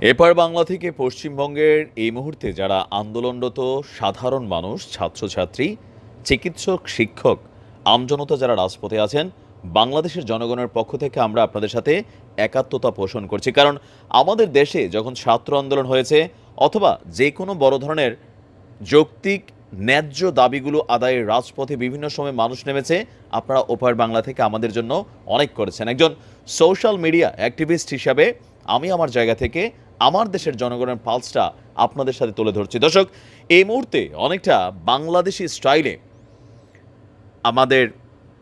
এপার বাংলা থেকে পশ্চিমবঙ্গের এই মুহূর্তে যারা আন্দোলনরত সাধারণ মানুষ, ছাত্রছাত্রী, চিকিৎসক, শিক্ষক, আমজনতা যারা রাজপথে আছেন, বাংলাদেশের জনগণের পক্ষ থেকে আমরা আপনাদের সাথে একাত্মতা পোষণ করছি। কারণ আমাদের দেশে যখন ছাত্র আন্দোলন হয়েছে অথবা যে কোনো বড় ধরনের যৌক্তিক ন্যায্য দাবিগুলো আদায়ের রাজপথে বিভিন্ন সময় মানুষ নেমেছে, আপনারা ওপার বাংলা থেকে আমাদের জন্য অনেক করেছেন। একজন সোশ্যাল মিডিয়া অ্যাক্টিভিস্ট হিসাবে আমি আমার জায়গা থেকে আমার দেশের জনগণের পালসটা আপনাদের সাথে তুলে ধরছি। দর্শক, এই মুহূর্তে অনেকটা বাংলাদেশি স্টাইলে আমাদের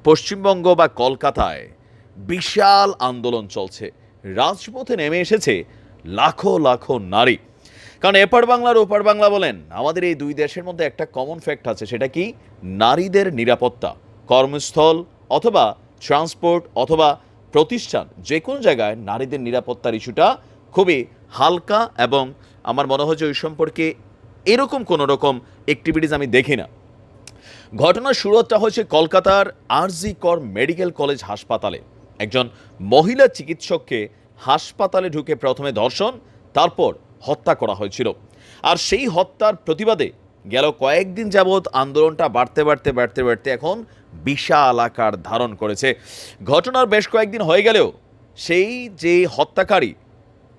পশ্চিমবঙ্গ বা কলকাতায় বিশাল আন্দোলন চলছে। রাজপথে নেমে এসেছে লাখো লাখো নারী। কারণ এপার বাংলার ওপার বাংলা বলেন, আমাদের এই দুই দেশের মধ্যে একটা কমন ফ্যাক্ট আছে, সেটা কি? নারীদের নিরাপত্তা। কর্মস্থল অথবা ট্রান্সপোর্ট অথবা প্রতিষ্ঠান, যে কোনো জায়গায় নারীদের নিরাপত্তার ইস্যুটা খুবই হালকা, এবং আমার মনে হয় যে ওই সম্পর্কে এরকম কোনো রকম অ্যাক্টিভিটিস আমি দেখি না। ঘটনার শুরুটা হয়েছে কলকাতার আরজি কর মেডিকেল কলেজ হাসপাতালে। একজন মহিলা চিকিৎসককে হাসপাতালে ঢুকে প্রথমে ধর্ষণ, তারপর হত্যা করা হয়েছিল। আর সেই হত্যার প্রতিবাদে গেল কয়েকদিন যাবৎ আন্দোলনটা বাড়তে এখন বিশাল আকার ধারণ করেছে। ঘটনার বেশ কয়েকদিন হয়ে গেলেও সেই যে হত্যাকারী,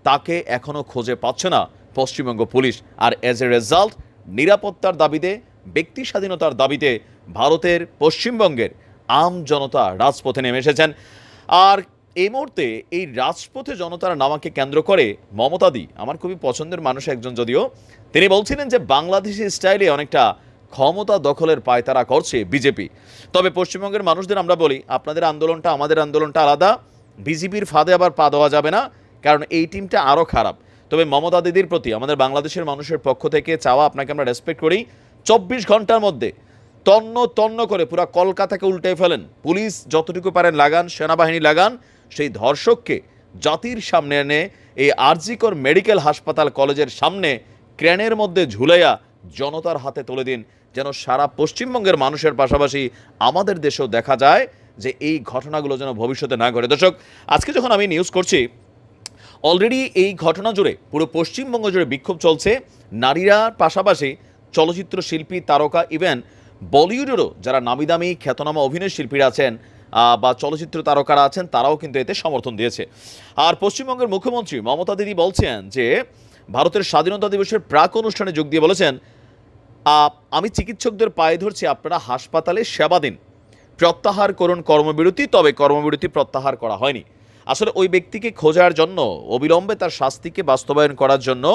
তাকে এখনও খুঁজে পাচ্ছে না পশ্চিমবঙ্গ পুলিশ। আর এজ এ রেজাল্ট, নিরাপত্তার দাবিতে, ব্যক্তি স্বাধীনতার দাবিতে ভারতের পশ্চিমবঙ্গের আম জনতা রাজপথে নেমে এসেছেন। আর এই মুহূর্তে এই রাজপথে জনতার নামাকে কেন্দ্র করে মমতাদি, আমার খুবই পছন্দের মানুষ একজন, যদিও তিনি বলছিলেন যে বাংলাদেশি স্টাইলে অনেকটা ক্ষমতা দখলের পায়তারা করছে বিজেপি। তবে পশ্চিমবঙ্গের মানুষদের আমরা বলি, আপনাদের আন্দোলনটা আমাদের আন্দোলনটা আলাদা। বিজেপির ফাঁদে আবার পা দেওয়া যাবে না, কারণ এই টিমটা আরও খারাপ। তবে মমতা দিদির প্রতি আমাদের বাংলাদেশের মানুষের পক্ষ থেকে চাওয়া, আপনাকে আমরা রেসপেক্ট করি, 24 ঘন্টার মধ্যে তন্ন তন্ন করে পুরো কলকাতাকে উল্টে ফেলেন। পুলিশ যতটুকু পারেন লাগান, সেনাবাহিনী লাগান, সেই ধর্ষককে জাতির সামনে এনে এই আরজি কর মেডিকেল হাসপাতাল কলেজের সামনে ক্রেনের মধ্যে ঝুলাইয়া জনতার হাতে তুলে দিন, যেন সারা পশ্চিমবঙ্গের মানুষের পাশাপাশি আমাদের দেশেও দেখা যায় যে এই ঘটনাগুলো যেন ভবিষ্যতে না ঘটে। দর্শক, আজকে যখন আমি নিউজ করছি, অলরেডি এই ঘটনা জুড়ে পুরো পশ্চিমবঙ্গ জুড়ে বিক্ষোভ চলছে। নারীরা পাশাপাশি চলচ্চিত্র শিল্পী, তারকা, ইভেন বলিউডেরও যারা নামি দামি খ্যাতনামা অভিনয় শিল্পীরা আছেন বা চলচ্চিত্র তারকারা আছেন, তারাও কিন্তু এতে সমর্থন দিয়েছে। আর পশ্চিমবঙ্গের মুখ্যমন্ত্রী মমতা দিদি বলছেন যে ভারতের স্বাধীনতা দিবসের প্রাক অনুষ্ঠানে যোগ দিয়ে বলেছেন, আমি চিকিৎসকদের পায়ে ধরছি, আপনারা হাসপাতালে সেবা দিন, প্রত্যাহার করুন কর্মবিরতি। তবে কর্মবিরতি প্রত্যাহার করা হয়নি। আসলে ওই ব্যক্তিকে খোঁজার জন্য, অবিলম্বে তার শাস্তিকে বাস্তবায়ন করার জন্য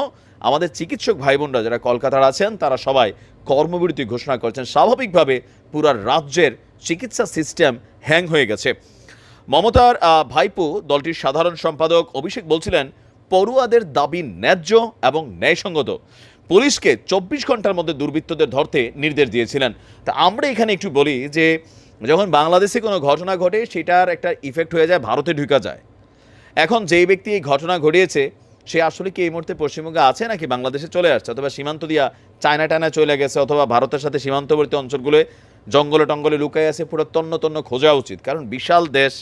আমাদের চিকিৎসক ভাই বোনরা যারা কলকাতার আছেন, তারা সবাই কর্মবিরতি ঘোষণা করেছেন। স্বাভাবিকভাবে পুরো রাজ্যের চিকিৎসা সিস্টেম হ্যাং হয়ে গেছে। মমতার ভাইপো দলটির সাধারণ সম্পাদক অভিষেক বলছিলেন, পড়ুয়াদের দাবি ন্যায্য এবং ন্যায়সঙ্গত। পুলিশকে 24 ঘন্টার মধ্যে দুর্বৃত্তদের ধরতে নির্দেশ দিয়েছিলেন। তা আমরা এখানে একটু বলি যে যখন বাংলাদেশে কোনো ঘটনা ঘটে, সেটার একটা ইফেক্ট হয়ে যায়, ভারতে ঢুকা যায়। এখন যেই ব্যক্তি এই ঘটনা ঘটিয়েছে, সে আসলে কি এই মুহূর্তে পশ্চিমবঙ্গে আছে নাকি বাংলাদেশে চলে আসছে, অথবা সীমান্ত দিয়া চায়না টায়না চলে গেছে, অথবা ভারতের সাথে সীমান্তবর্তী অঞ্চলগুলোয় জঙ্গলে টঙ্গলে লুকায় আছে? পুরো তন্ন তন্ন খোঁজা উচিত, কারণ বিশাল দেশ,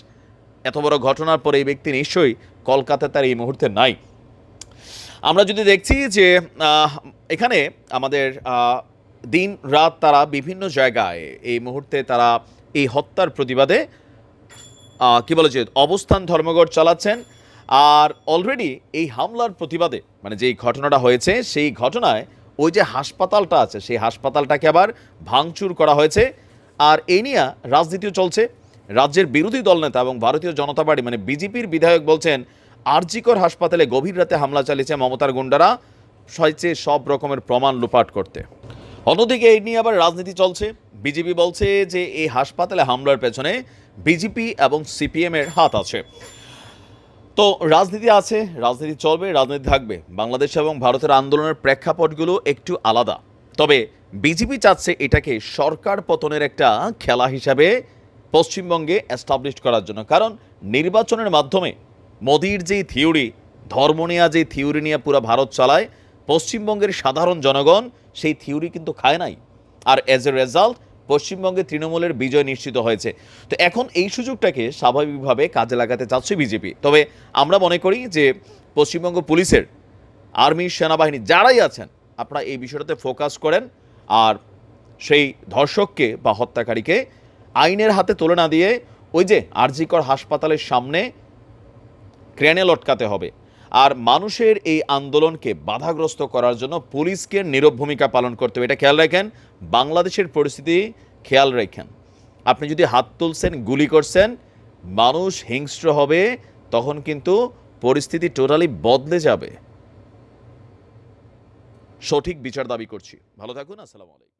এত বড় ঘটনার পরে এই ব্যক্তি নিশ্চয়ই কলকাতা তার এই মুহূর্তে নাই। আমরা যদি দেখছি যে এখানে আমাদের দিন রাত তারা বিভিন্ন জায়গায় এই মুহূর্তে তারা এই হত্যার প্রতিবাদে কি বলে যে অবস্থান ধর্মঘট চালাচ্ছেন। আর অলরেডি এই হামলার প্রতিবাদে, মানে যেই ঘটনাটা হয়েছে, সেই ঘটনায় ওই যে হাসপাতালটা আছে, সেই হাসপাতালটাকে আবার ভাঙচুর করা হয়েছে। আর এই নিয়ে রাজনীতিও চলছে। রাজ্যের বিরোধী দলনেতা এবং ভারতীয় জনতা পার্টি মানে বিজেপির বিধায়ক বলছেন, আরজি কর হাসপাতালে গভীর রাতে হামলা চালিয়েছে মমতার গুন্ডারা, চাইছে সব রকমের প্রমাণ লুপাট করতে। অন্যদিকে এই নিয়ে আবার রাজনীতি চলছে। বিজেপি বলছে যে এই হাসপাতালে হামলার পেছনে বিজেপি এবং সিপিএমের হাত আছে। তো রাজনীতি আছে, রাজনীতি চলবে, রাজনীতি থাকবে। বাংলাদেশ এবং ভারতের আন্দোলনের প্রেক্ষাপটগুলো একটু আলাদা। তবে বিজেপি চাচ্ছে এটাকে সরকার পতনের একটা খেলা হিসাবে পশ্চিমবঙ্গে এস্টাবলিশ করার জন্য। কারণ নির্বাচনের মাধ্যমে মোদির যেই থিওরি, ধর্ম নেয়া যে থিওরি নিয়ে পুরো ভারত চালায়, পশ্চিমবঙ্গের সাধারণ জনগণ সেই থিওরি কিন্তু খায় নাই। আর এজ এ রেজাল্ট পশ্চিমবঙ্গে তৃণমূলের বিজয় নিশ্চিত হয়েছে। তো এখন এই সুযোগটাকে স্বাভাবিকভাবে কাজে লাগাতে চাচ্ছে বিজেপি। তবে আমরা মনে করি যে পশ্চিমবঙ্গ পুলিশের আর্মি, সেনাবাহিনী যারাই আছেন, আপনারা এই বিষয়টাতে ফোকাস করেন। আর সেই ধর্ষককে বা হত্যাকারীকে আইনের হাতে তুলে না দিয়ে ওই যে আরজিকর হাসপাতালের সামনে ক্রেনে লটকাতে হবে। আর মানুষের এই আন্দোলনকে বাধাগ্রস্ত করার জন্য পুলিশকে নীরব ভূমিকা পালন করতে হবে। এটা খেয়াল রাখেন, বাংলাদেশের পরিস্থিতি খেয়াল রাখেন। আপনি যদি হাত তুলছেন, গুলি করছেন, মানুষ হিংস্র হবে, তখন কিন্তু পরিস্থিতি টোটালি বদলে যাবে। সঠিক বিচার দাবি করছি। ভালো থাকুন। আসসালামু আলাইকুম।